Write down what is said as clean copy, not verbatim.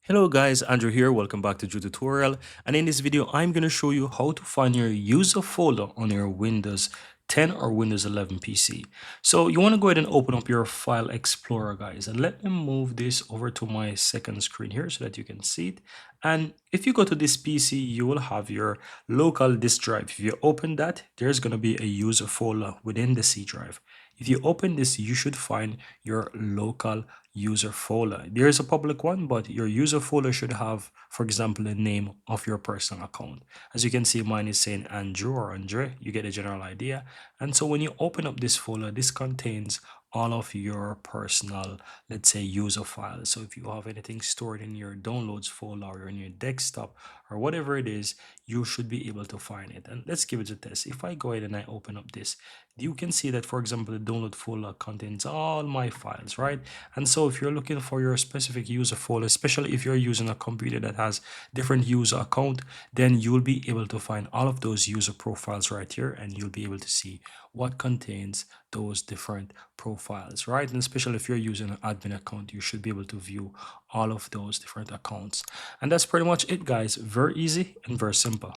Hello guys, Andrew here. Welcome back to Drew Tutorial. And in this video, I'm going to show you how to find your user folder on your Windows 10 or Windows 11 PC. So you want to go ahead and open up your File Explorer, guys. And let me move this over to my second screen here so that you can see it. And if you go to this PC, you will have your local disk drive. If you open that, there's going to be a user folder within the C drive. If you open this, you should find your local user folder. There is a public one, but your user folder should have, for example, the name of your personal account. As you can see, mine is saying Andrew or Andre. You get a general idea. And so when you open up this folder, this contains all of your personal, let's say, user files. So if you have anything stored in your downloads folder or in your desktop or whatever it is, you should be able to find it. And let's give it a test. If I go ahead and I open up this, you can see that, for example, the download folder contains all my files, right? And so if you're looking for your specific user folder, especially if you're using a computer that has different user account, then you'll be able to find all of those user profiles right here, and you'll be able to see what contains those different profiles, right? And especially if you're using an admin account, you should be able to view all of those different accounts. And that's pretty much it, guys. Very easy and very simple.